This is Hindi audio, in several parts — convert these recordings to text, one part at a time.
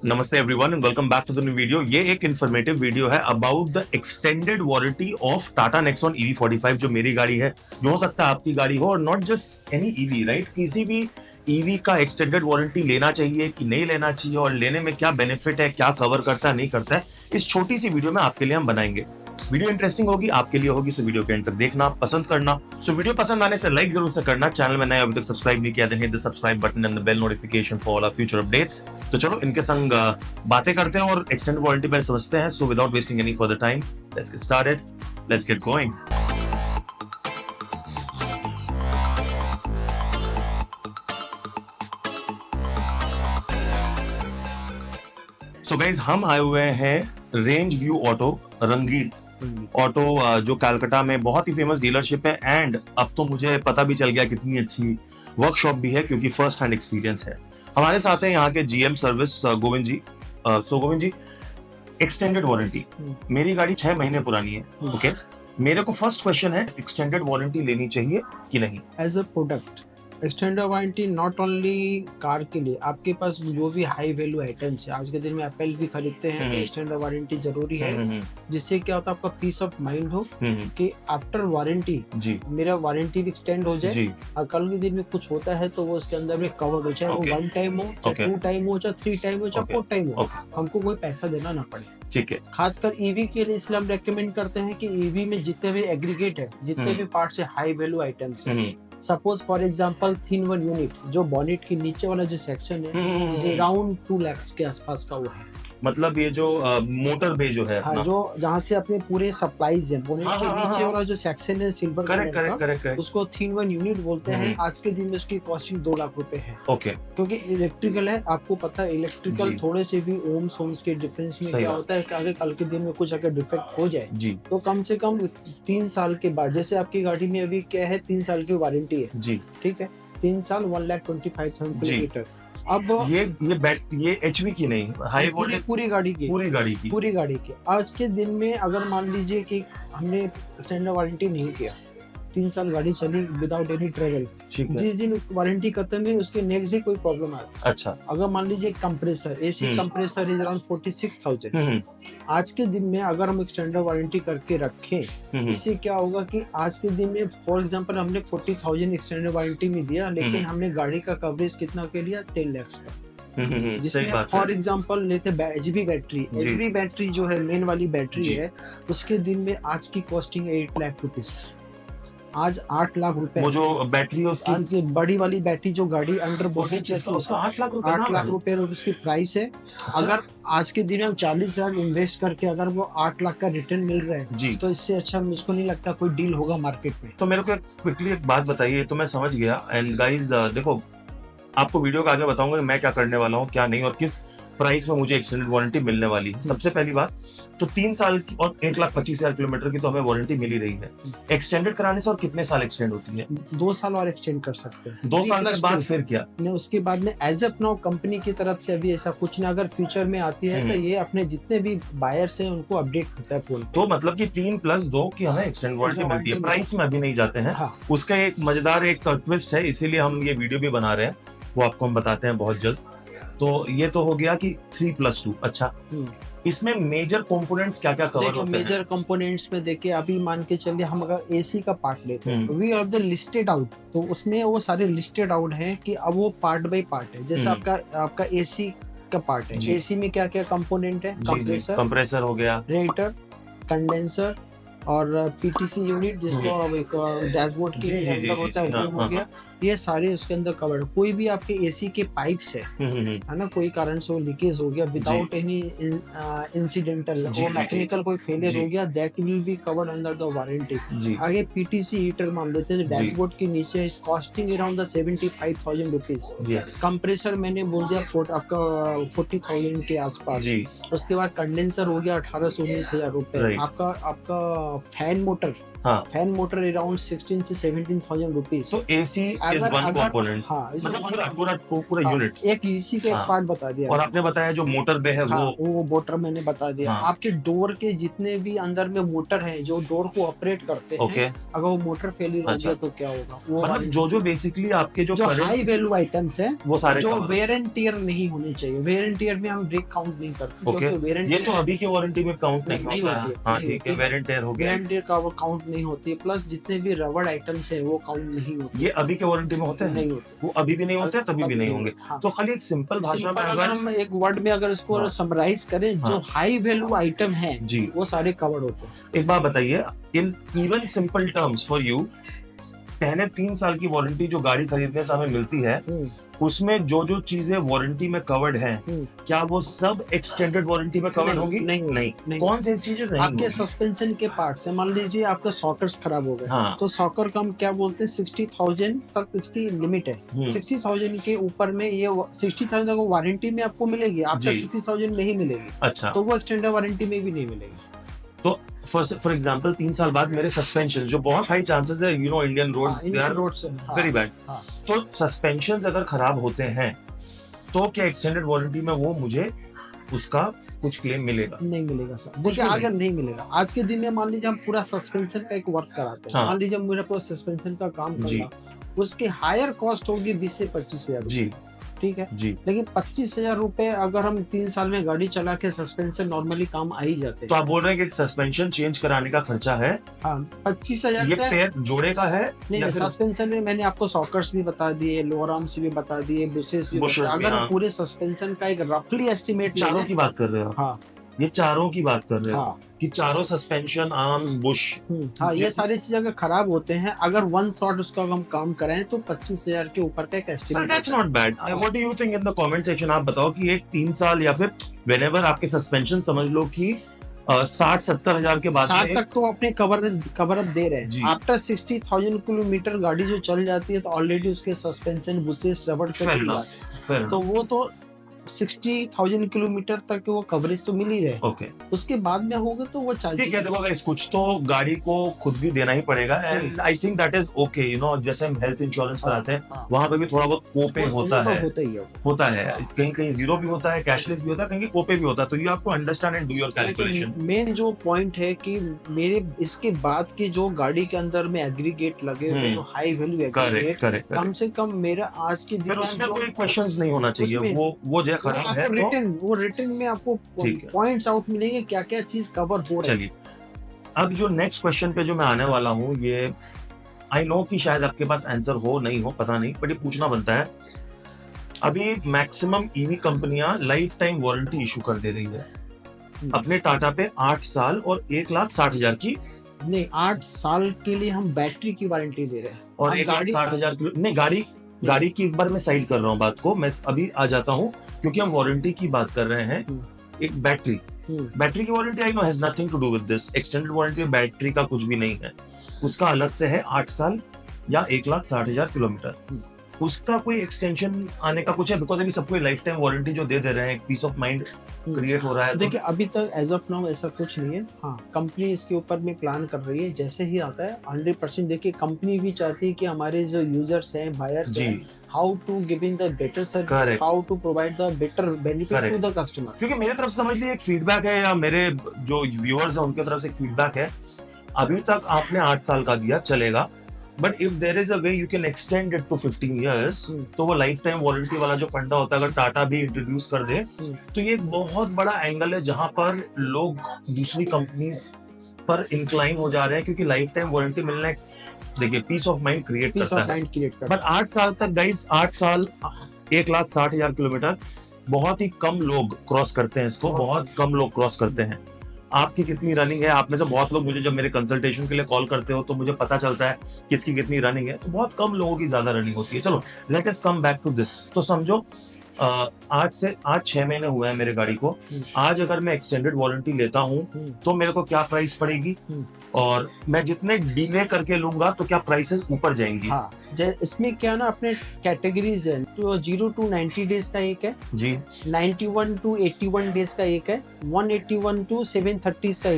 नमस्ते everyone and welcome back to the new video. ये एक इन्फॉर्मेटिव वीडियो है about the extended warranty of Tata Nexon EV45 जो मेरी गाड़ी है, जो हो सकता है आपकी गाड़ी हो, और not just any EV, right. किसी भी ईवी का एक्सटेंडेड वारंटी लेना चाहिए कि नहीं लेना चाहिए, और लेने में क्या बेनिफिट है, क्या कवर करता है नहीं करता है, इस छोटी सी वीडियो में आपके लिए हम बनाएंगे। वीडियो इंटरेस्टिंग होगी, आपके लिए होगी, सो वीडियो के एंड तक देखना, पसंद करना। सो वीडियो पसंद आने से लाइक जरूर से करना। चैनल में नए अभी तक सब्सक्राइब नहीं किया, then hit the subscribe button and the bell notification for all our future updates. तो चलो इनके संग बातें करते हैं और एक्सटेंडेड वारंटी पर समझते हैं। So without wasting any further time, let's get started, let's get going. So guys, हम आए हुए हैं रेंज व्यू ऑटो, रंगीत ऑटो, जो कलकत्ता में बहुत ही फेमस डीलरशिप है। एंड अब तो मुझे पता भी चल गया कितनी अच्छी वर्कशॉप भी है, क्योंकि फर्स्ट हैंड एक्सपीरियंस है। हमारे साथ है यहाँ के GM service Govind ji. So Govind ji, extended warranty, मेरी गाड़ी 6 महीने पुरानी है, ओके। मेरे को फर्स्ट क्वेश्चन है, एक्सटेंडेड वारंटी लेनी चाहिए कि नहीं? As a product extended warranty not only car के लिए, आपके पास जो भी हाई वैल्यू आइटम्स है, आज के दिन में एप्पल भी खरीदते हैं कि एक्सटेंडेड वारंटी जरूरी है, जिससे क्या होता है आपका पीस ऑफ माइंड हो कि आफ्टर वारंटी मेरा वारंटी भी एक्सटेंड हो जाए, और कल के दिन में कुछ होता है तो वो उसके अंदर में कवर हो, चाहे वो 1 टाइम हो, चाहे 2 टाइम हो, चाहे 3 टाइम हो, चाहे 4 टाइम हो, हमको कोई पैसा देना ना पड़े। ठीक है। खासकर ईवी के लिए इसलिए हम रेकमेंड करते हैं कि ईवी में जितने भी एग्रीगेट है, जितने भी पार्ट्स है, हाई वैल्यू आइटम्स है, suppose for example thin one unit, जो बॉनेट के नीचे वाला जो सेक्शन है, अराउंड 2 लाख के आसपास का वो है। मतलब ये जो मोटर बे जो है, हाँ, जो जहाँ से अपने पूरे सप्लाईज है, बोनेट के नीचे वाला जो सेक्शन है सिल्वर कलर का, उसको थिन वन यूनिट बोलते हैं। आज के दिन में उसकी कॉस्टिंग 2 लाख रुपए है, ओके। क्योंकि इलेक्ट्रिकल है, आपको पता है इलेक्ट्रिकल थोड़े से भी ओम्स के डिफरेंस में क्या होता है कि आगे कल के दिन में कुछ अगर डिफेक्ट हो जाए जी, तो कम से कम 3 साल के बाद, जैसे आपकी गाड़ी में अभी क्या है, 3 साल की वारंटी है जी, ठीक है, 3 साल 1,25,000 किलोमीटर। अब ये HV की नहीं, हाई वोल्टेज पूरी गाड़ी की आज के दिन में अगर मान लीजिए कि हमने एक्सटेंडेड वारंटी नहीं किया, 3 साल गाड़ी चली विदाउट एनी ट्रेवल, जिस दिन वारंटी खत्म है उसके नेक्स्ट डे कोई प्रॉब्लम आया, अच्छा, अगर मान लीजिए compressor, AC compressor is around 46,000, आज के दिन में अगर हम एक्सटेंडेड वारंटी करके रखें, इससे क्या होगा कि आज के दिन में फॉर एग्जांपल हमने 40,000 एक्सटेंडेड वारंटी में दिया, लेकिन हमने गाड़ी का कवरेज कितना के लिया, 10 लाख का, जिसमें फॉर एग्जांपल लेते HV बैटरी जो है मेन वाली बैटरी है, उसके दिन में आज की कॉस्टिंग 8 लाख रुपीज, आज 8 लाख रुपए। वो जो बैटरी है उसकी बड़ी वाली बैटरी जो गाड़ी अंडर बॉडी उसका 8 लाख रुपए उसकी प्राइस है। अच्छा? अगर आज के दिन हम 40 लाख इन्वेस्ट करके अगर वो 8 लाख का रिटर्न मिल रहा है जी, तो इससे अच्छा मुझको नहीं लगता कोई डील होगा मार्केट में। तो मेरे को क्विकली एक बात बताइए, तो मैं समझ गया। एंड गाइज देखो, आपको वीडियो का आगे बताऊंगा कि मैं क्या करने वाला हूँ, क्या नहीं, और किस प्राइस में मुझे एक्सटेंडेड वारंटी मिलने वाली है। सबसे पहली बात तो 3 साल की और 1,25,000 किलोमीटर की तो हमें वारंटी मिल ही रही है। एक्सटेंडेड कराने से और कितने साल एक्सटेंड होती है? 2 साल और एक्सटेंड कर सकते हैं। 2 साल के बाद फिर क्या? नहीं, उसके बाद में एज ऑफ नाउ कंपनी की तरफ से अभी ऐसा कुछ ना, अगर फ्यूचर में आती है तो ये अपने जितने भी बायर्स हैं उनको अपडेट करता है फोन। तो मतलब कि 3+2 की हमें एक्सटेंड वारंटी मिलती है। प्राइस में अभी नहीं जाते हैं। हाँ। उसका एक मजेदार एक ट्विस्ट है, इसीलिए हम ये वीडियो भी बना रहे हैं, वो आपको हम बताते हैं बहुत जल्द। तो ये तो हो गया कि 3+2। अच्छा, इसमें मेजर कंपोनेंट्स क्या क्या कवर होते हैं? मेजर कंपोनेंट्स में देखिए, अभी मान के चलिए हम अगर AC का पार्ट लेते हैं, we are the listed out, तो उसमें वो सारे लिस्टेड आउट हैं कि अब वो पार्ट बाय पार्ट है। जैसे आपका AC का पार्ट है, AC में क्या क्या कंपोनेंट है, कंप्रेसर हो गया, रेडिएटर, कंडेंसर और PTC यूनिट, जिसको एक डैशबोर्ड के अंदर होता है, वो हो गया। ये सारे उसके अंदर कवर्ड। कोई भी आपके AC के पाइप्स है ना, कोई कारण से वो लीकेज हो गया विदाउट एनी इंसिडेंटल, वो मैकेनिकल कोई फेलियर हो गया, that will be covered under the warranty. आगे PTC हीटर मान लेते हैं, डैशबोर्ड के नीचे is costing around the 75,000 rupees. Compressor मैंने बोल दिया आपका 40,000 के आसपास। उसके बाद कंडेंसर हो गया 18,000-19,000 रुपए। आपका फैन मोटर हाँ, फैन मोटर अराउंड 16 से 17,000 rupees. so AC is one component, हाँ, मतलब पूरा यूनिट। एक इसी का एक हाँ, पार्ट बता दिया। और आपने बताया जो मोटर पे है हाँ, वो मोटर मैंने बता दिया। हाँ, आपके डोर के जितने भी अंदर में मोटर है जो डोर को ऑपरेट करते हैं, ओके, अगर वो मोटर फेलियर हो अच्छा, गया तो क्या होगा, वो मतलब जो बेसिकली आपके जो हाई वैल्यू आइटम्स है वो सारे जो cover। वेयर एंड टियर नहीं होने चाहिए। वेयर एंड टियर में हम ब्रेक काउंट नहीं करते, ओके, क्योंकि वेयर एंड ये तो अभी की वारंटी में काउंट नहीं नहीं होता है। होती है, हाँ नहीं ठीक है, होती है। वेर एंड टेयर हो गया, वेयर एंड टियर का वो काउंट नहीं होती है। प्लस जितने भी रबड़ आइटम्स है वो काउंट नहीं होते। ये अभी के वारंटी में होते हैं? नहीं होते, वो अभी भी नहीं होते, तभी भी नहीं होंगे। हाँ। तो खाली एक सिंपल भाषा में अगर हम एक वर्ड में अगर इसको हाँ, समराइज करें, जो हाँ, हाई वैल्यू आइटम है जी, वो सारे कवर्ड होते हैं। एक बात बताइए, in even simple terms for you, पहले 3 साल की वारंटी जो गाड़ी खरीदने से हमें मिलती है, उसमें जो चीजें वारंटी में कवर्ड हैं, क्या वो सब एक्सटेंडेड वारंटी में कवर्ड होंगी? नहीं। कौन सी चीजें नहीं? आपके सस्पेंशन के पार्ट्स है, मान लीजिए आपका सॉकर्स खराब हो गए, हाँ, तो सॉकर का हम क्या बोलते हैं, 60,000 तक इसकी लिमिट है। 60,000 के ऊपर में ये 60,000 तक वारंटी में आपको मिलेगी, आपका 60,000 नहीं मिलेगी। अच्छा, तो वो एक्सटेंडेड वारंटी में भी नहीं मिलेगी। तो फॉर एग्जांपल 3 साल बाद मेरे सस्पेंशन, जो बहुत हाई चांसेस है, you know Indian roads they are very bad, तो सस्पेंशन अगर खराब होते हैं तो क्या एक्सटेंडेड वारंटी में वो मुझे उसका कुछ क्लेम मिलेगा? नहीं मिलेगा सर। देखिए, अगर नहीं मिलेगा, आज के दिन में मान लीजिए हम पूरा सस्पेंशन का एक वर्क कराते हैं, मान लीजिए मेरा पूरा सस्पेंशन का काम करना, उसकी हायर कॉस्ट होगी 20 से 25,000 जी, ठीक है जी। लेकिन 25,000 रुपए अगर हम 3 साल में गाड़ी चला के सस्पेंशन नॉर्मली काम आ ही जाते हैं। तो आप बोल रहे हैं कि सस्पेंशन चेंज कराने का खर्चा है? हाँ, 25,000 ये पैर जोड़े का है? नहीं, सस्पेंशन में मैंने आपको सॉकर्स भी बता दिए, लोअर आर्म्स भी बता दिए, बुशेस भी बता दिए। अगर पूरे सस्पेंशन का एक रफली एस्टिमेट, चारों की बात कर रहे हो? हाँ, ये चारों की बात कर रहे हो कि चारों सस्पेंशन, आर्म्स, बुश, हाँ, ये सारी चीजें अगर खराब होते हैं, अगर वन शॉट उसका हम काम करें तो 25,000 के ऊपर का एक estimate. That's not bad. What do you think in the comment section? आप बताओ कि एक 3 साल या फिर व्हेनेवर आपके सस्पेंशन समझ लो कि 60-70 हजार के बाद 60 तक तो अपने कवर अप दे रहे हैं। आफ्टर 60,000 किलोमीटर गाड़ी जो चल जाती है तो ऑलरेडी उसके सस्पेंशन, बुशेस, रबड़ पे, तो वो तो 60,000 किलोमीटर तक वो कवरेज तो मिल ही रहे। ओके, उसके बाद में होगा तो वो चल। ठीक है, देखो गाइस, कुछ तो गाड़ी को खुद भी देना ही पड़ेगा, and I think that is okay. You know, जैसे हम हेल्थ इंश्योरेंस कराते हैं, वहां पे भी थोड़ा बहुत कोपे होता है, कहीं कहीं जीरो भी होता है, कैशलेस भी होता है, कहीं कोपे भी होता है, तो you have to understand and do your calculation. Main जो पॉइंट है कि मेरे इसके बाद के जो गाड़ी के अंदर में एग्रीगेट लगे हुए, हाई वैल्यू एग्रीगेट, कम से कम मेरा आज के दिन उसमें कोई क्वेश्चंस नहीं होना चाहिए, वो जो खराब है वो रिटन में आपको पॉइंट्स आउट मिलेंगे, क्या क्या चीज कवर हो रही है। चलिए, अब जो नेक्स्ट क्वेश्चन पे जो मैं आने वाला हूँ, ये आई नो कि शायद आपके पास आंसर हो नहीं हो, पता नहीं, बट ये पूछना बनता है। अभी मैक्सिमम ईवी कंपनियां लाइफ टाइम वारंटी इशू कर दे रही है अपने टाटा पे, 8 साल और 1,60,000 की। नहीं, 8 साल के लिए हम बैटरी की वारंटी दे रहे हैं, और 1,60,000 की नहीं, गाड़ी की एक बार मैं साइड कर रहा हूँ बात को, मैं अभी आ जाता हूँ, क्योंकि हम वारंटी की बात कर रहे हैं। एक बैटरी की warranty, I know, has nothing to do with this. Extended warranty में बैटरी का कुछ भी नहीं है, उसका अलग से है 8 साल या 1,60,000 किलोमीटर, उसका कोई एक्सटेंशन आने का कुछ है? बिकॉज अभी सबको लाइफ टाइम वारंटी जो दे रहे हैं, पीस ऑफ माइंड क्रिएट हो रहा है। देखिए, अभी तक एज ऑफ नाउ ऐसा कुछ नहीं है। हाँ, कंपनी इसके ऊपर में प्लान कर रही है, जैसे ही आता है 100%। देखिए, कंपनी भी चाहती है कि हमारे जो यूजर्स हैं, बायर्स हैं, how to giving the better service, how to provide the better benefit to the customer. क्योंकि मेरी तरफ से समझ लीजिए एक फीडबैक है, या मेरे जो व्यूअर्स हैं उनकी तरफ से फीडबैक है, अभी तक आपने 8 साल का दिया, चलेगा, but if there is a way you can extend it to 15 years, तो वो लाइफ टाइम वारंटी वाला जो फंडा होता है, अगर टाटा भी इंट्रोड्यूस कर दे, तो ये एक बहुत बड़ा एंगल है जहां पर लोग दूसरी कंपनीज पर इंक्लाइन हो जा रहे हैं, क्योंकि लाइफ टाइम वारंटी मिलना एक, देखिए, पीस ऑफ माइंड क्रिएट करता है। बट 8 साल तक गाइस, 8 साल 1,60,000 किलोमीटर, बहुत ही कम लोग क्रॉस करते हैं इसको, बहुत कम लोग क्रॉस करते हैं। आपकी कितनी रनिंग है? आप में से बहुत लोग मुझे जब मेरे कंसल्टेशन के लिए कॉल करते हो तो मुझे पता चलता है किसकी कितनी रनिंग है, तो बहुत कम लोगों की ज्यादा रनिंग होती है। चलो, let us come back to this. तो समझो, आज 6 महीने हुए हैं मेरे गाड़ी को, आज अगर मैं एक्सटेंडेड वारंटी लेता हूँ तो मेरे को क्या प्राइस पड़ेगी, और मैं जितने डिले करके लूंगा तो क्या प्राइसेस ऊपर जाएंगी? हाँ, इसमें क्या ना, अपने कैटेगरीज है, तो 0 to 90 डेज का एक है जी, 91 to 81 डेज का एक है, 181 to 730 का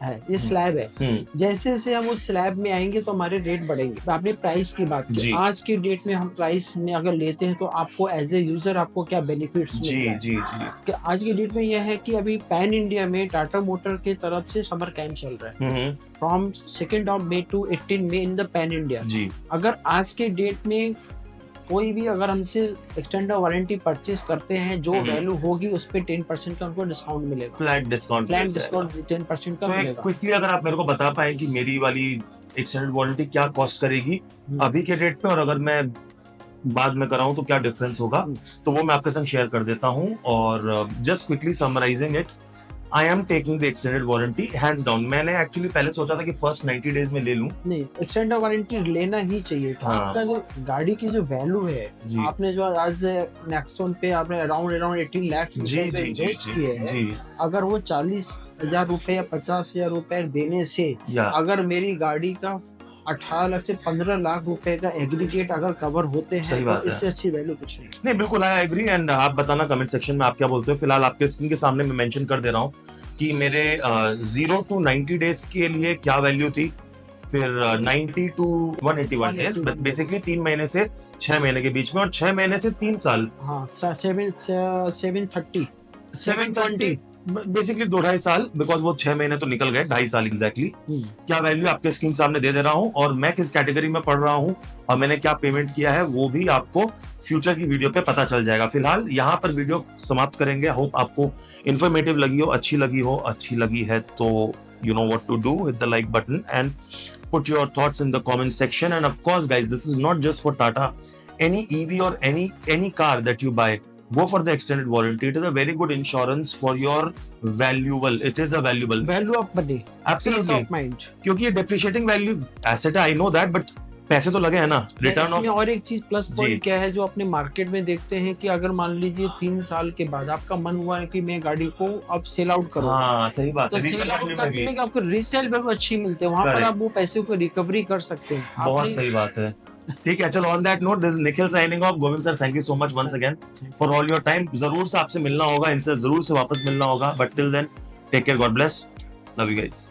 है, ये स्लैब है। जैसे जैसे हम उस स्लैब में आएंगे तो हमारे रेट बढ़ेंगे। आपने प्राइस की बात की, आज के डेट में हम प्राइस में अगर लेते हैं तो आपको एज ए यूजर आपको क्या बेनिफिट्स मिल रहा है? जी जी कि आज की डेट में यह है कि अभी पैन इंडिया में टाटा मोटर की तरफ से समर कैंप चल रहा है from 2 May to 18 May in the pan India जी। अगर आज के डेट में कोई भी अगर हमसे एक्सटेंडेड वारंटी परचेज करते हैं, जो वैल्यू होगी उस पे 10% का उनको डिस्काउंट मिलेगा, फ्लैट डिस्काउंट 10% का मिलेगा। क्विकली अगर आप मेरे को बता पाए कि मेरी वाली एक्सटेंडेड वारंटी क्या कॉस्ट करेगी अभी के डेट पे, और अगर मैं बाद में कराऊं तो क्या डिफरेंस होगा, तो वो मैं आपके संग शेयर कर देता हूं। और just quickly summarising it, I am taking the extended warranty hands down. मैंने एक्चुअली पहले सोचा था कि फर्स्ट 90 डेज में ले लूं। नहीं, एक्सटेंडेड वारंटी लेना ही चाहिए। आपका जो गाड़ी की जो वैल्यू है, आपने जो आज नेक्सॉन पे आपने अराउंड 18 लाख इन्वेस्ट किए हैं, अगर वो 40,000 रुपए या 50,000 रुपए देने से अगर मेरी गाड़ी का 18 लाख से 15 लाख रुपए का एग्रीगेट अगर कवर होते हैं तो इससे अच्छी वैल्यू कुछ नहीं। बिल्कुल आई एग्री। एंड आप बताना कमेंट सेक्शन में आप क्या बोलते हो। फिलहाल आपके स्क्रीन के सामने मैं मेंशन कर दे रहा हूँ कि मेरे 0 to 90 डेज के लिए क्या वैल्यू थी, फिर 90 to 181 डेज, बेसिकली 3 महीने से 6 महीने के बीच में, और 6 महीने से 3 साल, 720 बेसिकली 2-2.5 साल, बिकॉज वो 6 महीने तो निकल गए, 2.5 साल एग्जैक्टली। क्या वैल्यू आपके स्क्रीन सामने दे रहा हूँ, और मैं किस कैटेगरी में पढ़ रहा हूँ, और मैंने क्या पेमेंट किया है, वो भी आपको फ्यूचर की वीडियो पे पता चल जाएगा। फिलहाल यहाँ पर वीडियो समाप्त करेंगे। होप आपको इन्फॉर्मेटिव लगी हो, अच्छी लगी है तो you know what to do, hit the like button and put your thoughts in the comment section. And of course guys, this is not just for Tata, any EV or any car that you buy, go for the extended warranty. It is a very good insurance for your value of money, absolutely, peace of mind, क्योंकि ये depreciating value asset है, I know that, but पैसे तो लगे हैं ना, रिटर्न ऑफ। और एक चीज प्लस पॉइंट क्या है जो अपने मार्केट में देखते हैं कि अगर मान लीजिए 3 साल के बाद आपका मन हुआ है कि मैं गाड़ी को अब सेल आउट करूं, हाँ सही बात है, तो सेल आउट करने में आपको रीसेल वैल्यू अच्छी मिलती है, वहां पर आप वो पैसे को रिकवरी कर सकते हैं। बहुत सही बात है। ठीक है, चलो on that note, this is Nikhil signing off. Govind sir, thank you so much once again for all your time. जरूर से आपसे मिलना होगा, इनसे जरूर से वापस मिलना होगा, but till then take care, God bless, love you guys.